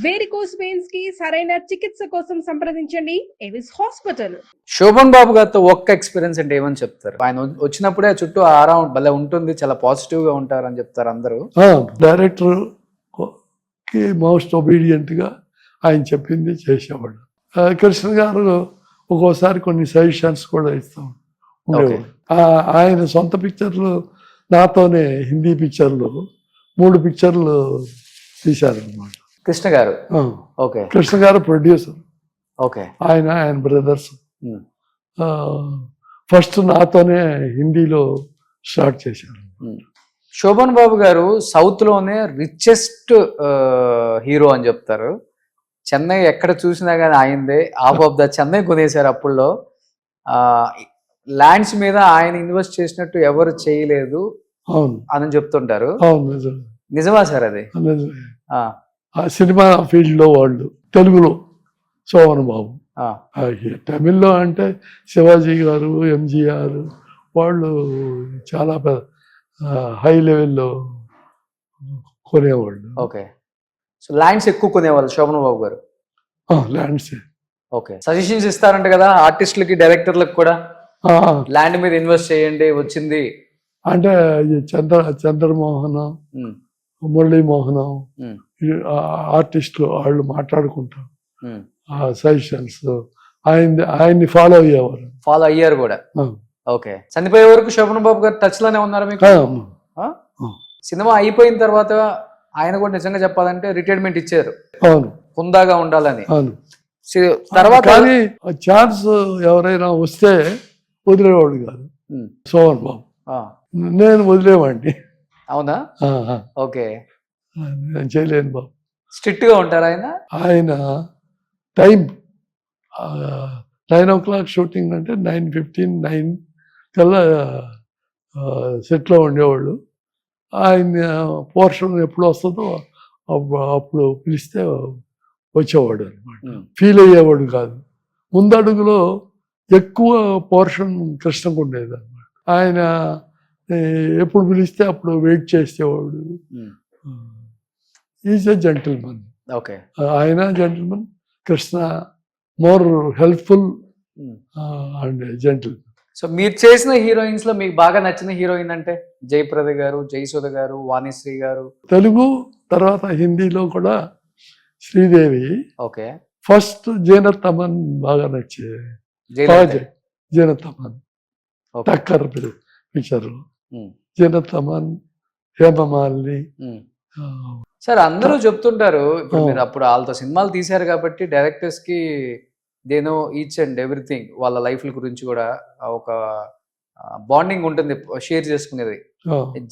Varicose veins కి సరైన చికిత్స కోసం సంప్రదించండి ఎవిస్ హాస్పిటల్. శోభన్ బాబు గారితో ఒక్క ఎక్స్పీరియన్స్ అంటే ఏమని చెప్తారు? ఆయన వచ్చినప్పుడే చుట్టూ అరౌండ్ భలే ఉంటుంది, చాలా పాజిటివ్ గా ఉంటారు అని చెప్తారు అందరూ. డైరెక్టర్ కి మోస్ట్ ఒబీడియంట్ గా ఆయన చెప్పింది చేసేవాడు. కృష్ణ గారు ఒక్కోసారి కొన్ని సజెషన్స్ కూడా ఇస్తాం ఉండేవాడు. ఆయన సొంత పిక్చర్లు నాతోనే హిందీ పిక్చర్లు 3 పిక్చర్లు తీశారనమాట. కృష్ణ గారు ఓకే, కృష్ణ గారు ప్రొడ్యూసర్. ఓకే, ఆయన బ్రదర్స్. ఫస్ట్ నాతోనే హిందీలో స్టార్ట్ చేశారు. శోభన్ బాబు గారు సౌత్ లోనే రిచెస్ట్ హీరో అని చెప్తారు. చెన్నై ఎక్కడ చూసినా కానీ ఆయనదే. హాఫ్ ఆఫ్ ద చెన్నై కొనేశారు అప్పుల్లో. ల్యాండ్స్ మీద ఆయన ఇన్వెస్ట్ చేసినట్టు ఎవరు చేయలేదు అని చెప్తుంటారు. నిజమా సార్ అది? ఆ సినిమా ఫీల్డ్ లో వాళ్ళు తెలుగులో శోభన్ బాబు, తమిళ్లో అంటే శివాజీ గారు, ఎంజీఆర్ వాళ్ళు చాలా హై లెవెల్లో కొనేవాళ్ళు. ఓకే, సో ల్యాండ్స్ ఎక్కువ కొనేవాళ్ళు శోభన్ బాబు గారు. ల్యాండ్స్. ఓకే, సజెషన్స్ ఇస్తారంట కదా ఆర్టిస్టులకి, డైరెక్టర్లకు కూడా, ల్యాండ్ మీద ఇన్వెస్ట్ చేయండి వచ్చింది అంటే. చంద్రమోహన్, మురళీమోహన్ ఆర్టిస్టులు వాళ్ళు మాట్లాడుకుంటారు సజెషన్స్. ఆయన్ని ఫాలో అయ్యారు కూడా. ఓకే, చనిపోయే వరకు శోభన్ బాబు గారు టచ్ లోనే ఉన్నారు మీకు? సినిమా అయిపోయిన తర్వాత ఆయన కూడా నిజంగా చెప్పాలంటే రిటైర్మెంట్ ఇచ్చారు. అవును, హుందాగా ఉండాలని. అవును. తర్వాత కానీ ఛాన్స్ ఎవరైనా వస్తే వదిలేవాడు కాదు శోభన్ బాబు. నేను వదిలేవాడిని. అవునా? ఓకే, నేను చేయలేను బాబు. స్ట్రిక్ట్ గా ఉంటారు ఆయన. ఆయన టైం 9 o'clock షూటింగ్ అంటే 9:15, 9 కల్లా సెట్లో ఉండేవాళ్ళు. ఆయన పోర్షన్ ఎప్పుడు వస్తుందో అప్పుడు పిలిస్తే వచ్చేవాడు అనమాట. ఫీల్ అయ్యేవాడు కాదు. ముందడుగులో ఎక్కువ పోర్షన్ కృష్ణకు ఉండేది అనమాట. ఆయన ఎప్పుడు పిలిస్తే అప్పుడు వెయిట్ చేసేవాడు. Is a gentleman. ఓకే, ఆయన gentleman. Krishna more helpful and gentleman. So మీరు చేసిన హీరోయిన్స్ లో మీకు బాగా నచ్చిన హీరోయిన్ అంటే? జయప్రద గారు, జయసుధ గారు, వాణిశ్రీ గారు. తెలుగు తర్వాత హిందీలో కూడా శ్రీదేవి. ఓకే, ఫస్ట్ జైనత్ అమన్ బాగా నచ్చేది. జైనత్ అమన్ టక్కర్ పిక్చర్ లో జైనత్ అమన్, హేమమాలిని. సార్ అందరూ చెప్తుంటారు, ఇప్పుడు మీరు అప్పుడు వాళ్ళతో సినిమాలు తీశారు కాబట్టి డైరెక్టర్స్ కి they know each and everything, వాళ్ళ లైఫ్ గురించి కూడా ఒక బాండింగ్ ఉంటుంది షేర్ చేసుకునేది.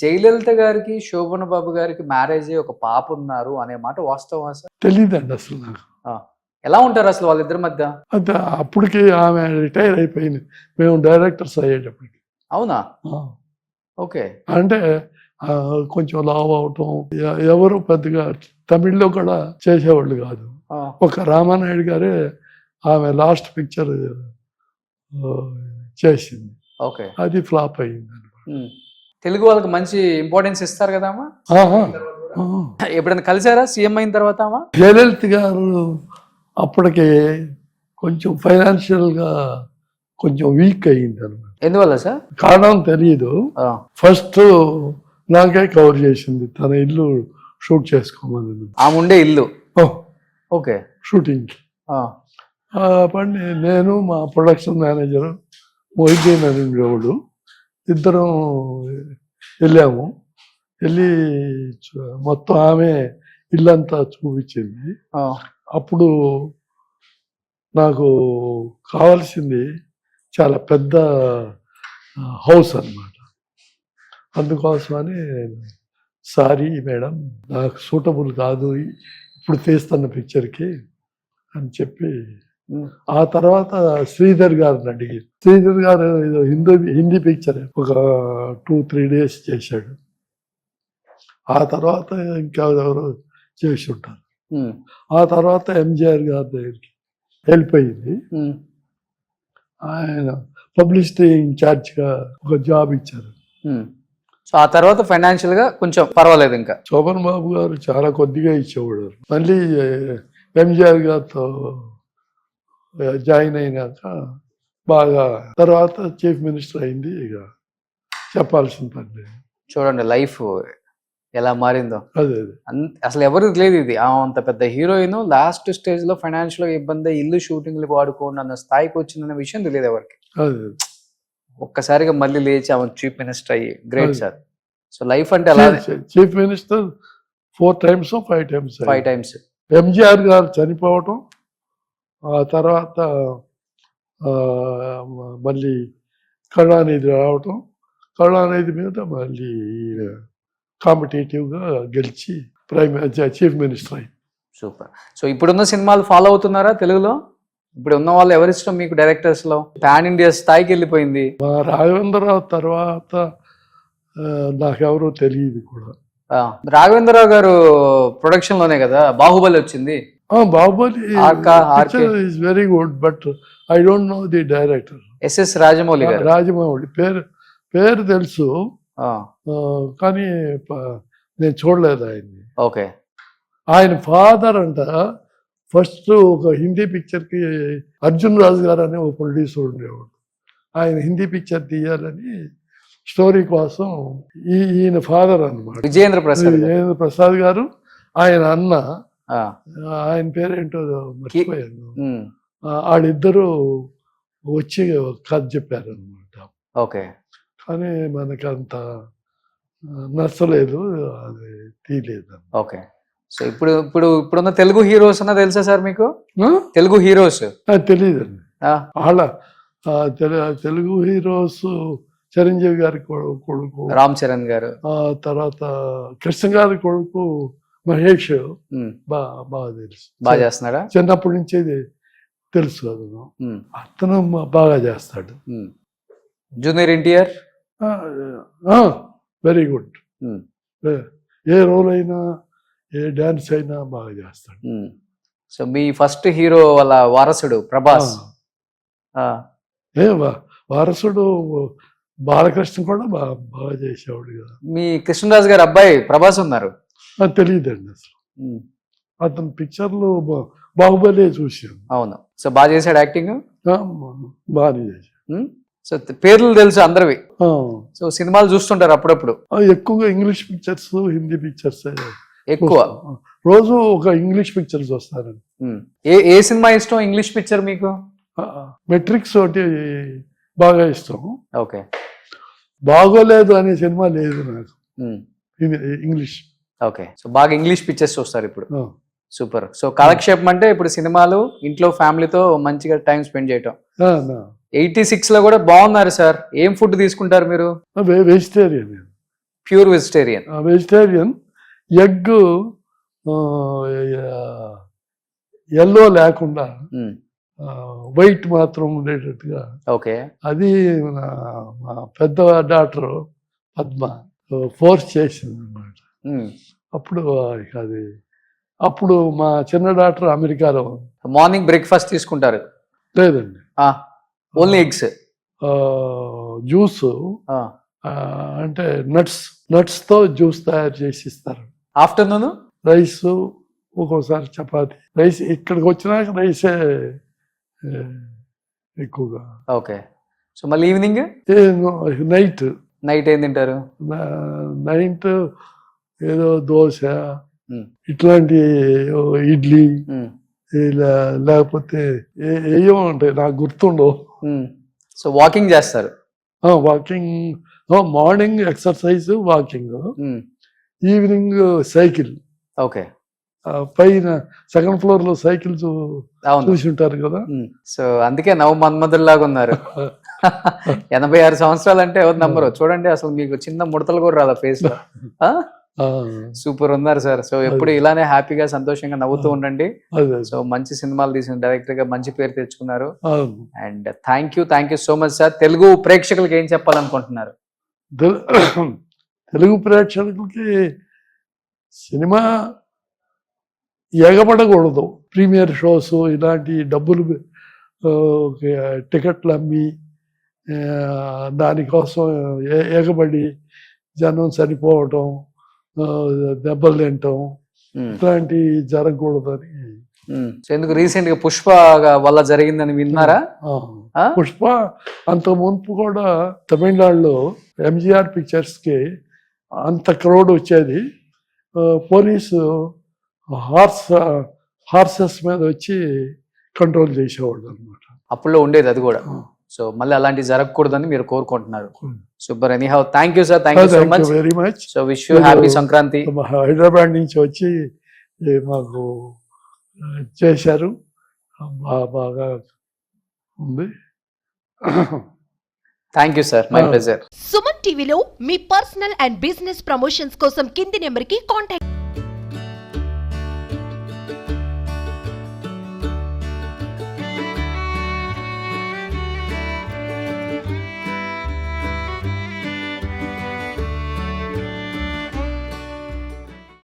జయలలిత గారికి శోభన్ బాబు గారికి మ్యారేజ్ ఒక పాప ఉన్నారు అనే మాట వాస్తవం సార్? తెలీదండి అసలు నాకు. ఎలా ఉంటారు అసలు వాళ్ళిద్దరి మధ్య? అంటే అప్పటికి ఆమె రిటైర్ అయిపోయింది మేము డైరెక్టర్స్ అయ్యేటప్పటికి. అవునా? ఓకే, అంటే కొంచెం లావ్ అవటం, ఎవరు పెద్దగా తమిళ్లో కూడా చేసేవాళ్ళు కాదు. ఒక రామానాయుడు గారే ఆమె లాస్ట్ పిక్చర్ చేసింది. ఓకే, అది ఫ్లాప్ అయింది. తెలుగు వాళ్ళకి మంచి ఇంపార్టెన్స్ ఇస్తారు కదా అమ్మా. ఎప్పుడైనా కలిసారా సీఎం అయిన తర్వాత? జయలలిత గారు అప్పటికి కొంచెం ఫైనాన్షియల్ గా కొంచెం వీక్ అయ్యింది అనమాట. ఎందువల్ల సార్? కారణం తెలియదు. ఫస్ట్ నాకే కవర్ చేసింది, తన ఇల్లు షూట్ చేసుకోమని. ఆమె ఉండే ఇల్లు? ఓకే, షూటింగ్ పండి నేను మా ప్రొడక్షన్ మేనేజర్ మొహిద్దీన్ అని ఉండేవాడు, ఇద్దరం వెళ్ళాము. వెళ్ళి మొత్తం ఆమె ఇల్లంతా చూపించింది. అప్పుడు నాకు కావాల్సింది చాలా పెద్ద హౌస్ అన్నమాట. అందుకోసమని సారీ మేడం, నాకు సూటబుల్ కాదు ఇప్పుడు తీస్తున్న పిక్చర్కి అని చెప్పి. ఆ తర్వాత శ్రీధర్ గారిని అడిగి, శ్రీధర్ గారు ఏదో హిందీ పిక్చర్ ఒక 2-3 days చేశాడు. ఆ తర్వాత ఇంకా ఎవరు చేసి ఉంటారు. ఆ తర్వాత ఎంజిఆర్ గారి దగ్గరికి వెళ్ళిపోయింది. ఆయన పబ్లిసిటీ ఇన్ఛార్జ్గా ఒక జాబ్ ఇచ్చారు. సో ఆ తర్వాత ఫైనాన్షియల్ గా కొంచెం పర్వాలేదు ఇంకా. శోభన్ బాబు గారు చాలా కొద్దిగా ఇచ్చేవాడు. మళ్ళీ ఎంజిఆర్ గారితో జాయిన్ అయినాక బాగా తర్వాత చీఫ్ మినిస్టర్ అయింది. ఇక చెప్పాల్సిన పని లేదు. చూడండి లైఫ్ ఎలా మారిందో. అదే అసలు ఎవరికి లేదు ఇది. అంత పెద్ద హీరోయిన్ లాస్ట్ స్టేజ్ లో ఫైనాన్షియల్ ఇబ్బంది, ఇల్లు షూటింగ్లు వాడుకోండి అన్న స్థాయికి వచ్చిందన్న విషయం తెలియదు ఎవరికి. అదే ఒక్కసారిగా మళ్ళీ లేచి ఆమె చీఫ్ మినిస్టర్ అయ్యి గ్రేట్ సార్. సో లైఫ్ అంటే అలా chief minister 4 times 5 times 5 times. MGR గారు చనిపోవటం, ఆ తర్వాత మళ్ళీ కరుణానిధి రావటం, కరుణానిధి మీద మళ్ళీ కాంపిటేటివ్గా గెలిచి చీఫ్ మినిస్టర్ అయ్యి. సూపర్. సో ఇప్పుడున్న సినిమాలు ఫాలో అవుతున్నారా తెలుగులో? ఇప్పుడు ఉన్న వాళ్ళు ఎవరిష్టం మీకు డైరెక్టర్స్ లో? పాన్ ఇండియా స్థాయికి వెళ్ళిపోయింది. మా రాఘవేంద్రరావు తర్వాత నాకెవరో తెలియదు కూడా. రాఘవేంద్రరావు గారు ప్రొడక్షన్ లోనే కదా బాహుబలి వచ్చింది. Baahubali is very good, but I don't know the director. SS Rajamouli గారు. రాజమౌళి పేరు తెలుసు, కానీ నేను చూడలేదు ఆయన్ని. ఓకే. ఆయన ఫాదర్ అంట ఫస్ట్ ఒక హిందీ పిక్చర్ కి అర్జున్ రాజు గారు అనే ఒక ప్రొడ్యూసర్ ఉండేవాడు. ఆయన హిందీ పిక్చర్ తీయాలని స్టోరీ కోసం ఈయన ఫాదర్ అన్నమాట విజయేంద్ర ప్రసాద్ గారు. ఆయన అన్న, ఆయన పేరేంటో మర్చిపోయాను, వాళ్ళిద్దరూ వచ్చి కథ చెప్పారు అనమాట. ఓకే. కానీ మనకు అంత నచ్చలేదు, అది తీయలేదు. ఓకే. సో ఇప్పుడున్న తెలుగు హీరోస్ అన్న తెలుసా సార్ మీకు? తెలుగు హీరోస్ తెలియదండి. వాళ్ళ తెలుగు హీరోస్ చిరంజీవి గారి కొడుకు రామ్ చరణ్ గారు, తర్వాత కృష్ణ గారి కొడుకు మహేష్ బాగా తెలుసు. బాగా చేస్తున్నాడా? చిన్నప్పటి నుంచి తెలుసు అతను. అతను బాగా చేస్తాడు. Junior NTR very good. ఏ రోల్ అయినా ఏ డాన్స్ అయినా బాగా చేస్తాడు. సో మీ ఫస్ట్ హీరో వాళ్ళ వారసుడు ప్రభాస్. వారసుడు బాలకృష్ణ కూడా బాగా చేసేవాడు కదా. మీ కృష్ణరాజు గారు అబ్బాయి ప్రభాస్ ఉన్నారు. తెలియదండి అసలు. అతను పిక్చర్లు బాహుబలి చూసాను. అవును. సో బాగా చేశాడు యాక్టింగ్. బాగానే చేశాడు. సో పేర్లు తెలుసు అందరివి. సో సినిమాలు చూస్తుంటారు అప్పుడప్పుడు? ఎక్కువగా ఇంగ్లీష్ పిక్చర్స్, హిందీ పిక్చర్స్ ఎక్కువ. రోజు ఒక ఇంగ్లీష్ పిక్చర్ చూస్తారండి. ఏ సినిమా ఇష్టం ఇంగ్లీష్ పిక్చర్ మీకు? మెట్రిక్స్ ఒకటి బాగా ఇష్టం. ఓకే. బాగోలేదు అనే సినిమా లేదు నాకు ఇంగ్లీష్. ఓకే. సో బాగా ఇంగ్లీష్ పిక్చర్స్ చూస్తారు ఇప్పుడు. సూపర్. సో కాలక్షేపం అంటే ఇప్పుడు సినిమాలు, ఇంట్లో ఫ్యామిలీతో మంచిగా టైం స్పెండ్ చేయటం. 86 లో కూడా బాగున్నారు సార్. ఏం ఫుడ్ తీసుకుంటారు మీరు? Vegetarian. Pure vegetarian. Vegetarian. Egg yellow లేకుండా వైట్ మాత్రం ఉండేటట్టుగా. ఓకే. అది మా పెద్ద డాక్టర్ పద్మ ఫోర్స్ చేసింది అన్నమాట. అప్పుడు అది అప్పుడు మా చిన్న డాక్టర్ అమెరికాలో. మార్నింగ్ బ్రేక్ఫాస్ట్ తీసుకుంటారు? లేదండి, ఓన్లీ ఎగ్స్. జ్యూస్ అంటే నట్స్ తో జ్యూస్ తయారు చేసి ఇస్తారు. ఆఫ్టర్నూన్ రైస్, ఒక్కోసారి చపాతి. రైస్ ఇక్కడికి వచ్చినాక రైసే ఎక్కువగా. ఓకే. సో మళ్ళీ ఈవినింగ్ నైట్ ఏం తింటారు? నైట్ ఏదో దోశ, ఇట్లాంటి ఇడ్లీ, లేకపోతే ఏమో ఉంటాయి, నాకు గుర్తుండవు. సో వాకింగ్ చేస్తారు? Walking, morning exercise, walking, evening cycle. Okay. పైన సెకండ్ ఫ్లోర్ లో సైకిల్స్ చూసి ఉంటారు కదా. సో అందుకే నవ్వు మన్మధుల్లాగా ఉన్నారు. 86 సంవత్సరాలు అంటే ఎవరు నమ్మరు. చూడండి అసలు మీకు చిన్న ముడతలు కూడా రాదా ఫేస్ లో. సూపర్ ఉన్నారు సార్. సో ఎప్పుడు ఇలానే హ్యాపీగా సంతోషంగా నవ్వుతూ ఉండండి. సో మంచి సినిమాలు తీసిన డైరెక్టర్ గా మంచి పేరు తెచ్చుకున్నారు. And thank you so much sir. Telugu ప్రేక్షకులకి ఏం చెప్పాలనుకుంటున్నారు? తెలుగు ప్రేక్షకులకి సినిమా ఎగబడకూడదు. ప్రీమియర్ షోస్ ఇలాంటి డబ్బులు టికెట్లు అమ్మి దానికోసం ఎగబడి జనం చనిపోవటం, దెబ్బలు తినటం ఇట్లాంటి జరగకూడదని. సో ఎందుకు రీసెంట్ గా పుష్ప వల్ల జరిగిందని విన్నారా? పుష్ప అంత మునుపు కూడా తమిళనాడులో ఎంజీఆర్ పిక్చర్స్ కి అంత క్రౌడ్ వచ్చేది. పోలీసు హార్సెస్ మీద వచ్చి కంట్రోల్ చేసేవాళ్ళు అనమాట. అప్పుల్లో ఉండేది అది కూడా. సో మళ్ళీ అలాంటివి జరగకూడదని మీరు కోరుకుంటున్నారు. Super. Anyhow thank you sir, thank you so much, very much. So wish you happy Sankranti. Hyderabad నుంచి వచ్చి మాకు చేశారు, బాగా ఉంది. Thank you sir, my pleasure. Suman టీవీలో మీ పర్సనల్ అండ్ బిజినెస్ ప్రమోషన్స్ కోసం కింది నెంబర్కి కాంటాక్ట్